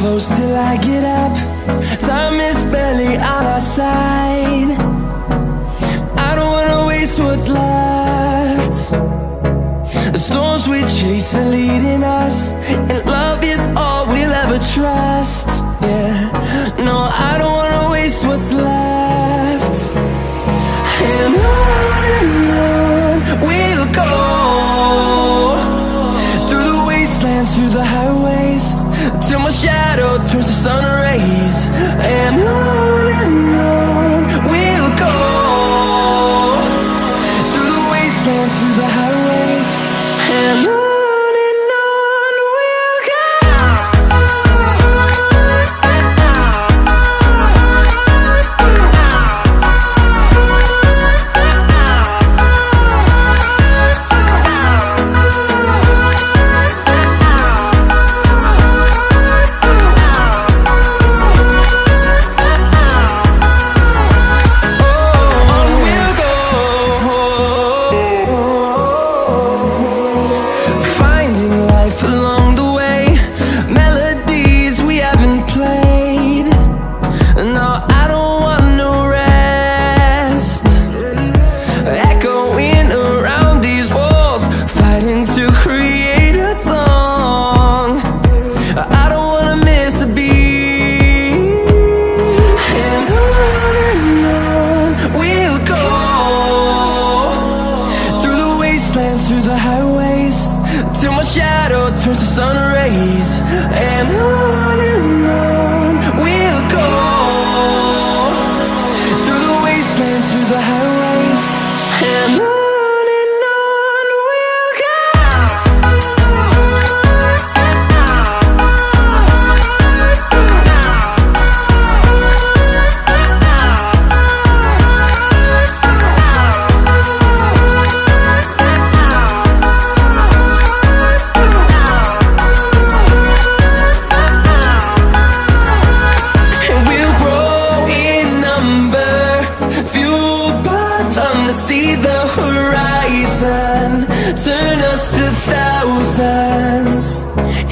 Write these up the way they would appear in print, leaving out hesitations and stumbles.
close till I get up. Time is barely on our side. I don't wanna waste what's left. The storms we chase are leading us, and love is all we'll ever trust. Yeah, no, I don't wanna waste what's left. And on we'll go, through the wastelands, through the highways, till my shadow turns to sun rays. And on we'll go, through the wastelands, through the highways, and on we'll go. Through the highways, till my shadow turns to sun rays. And on we'll go, through the wastelands, through the highways, and on we'll go. See the horizon, turn us to thousands,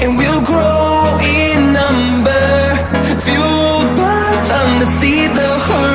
and we'll grow in number, fueled by them to see the horizon.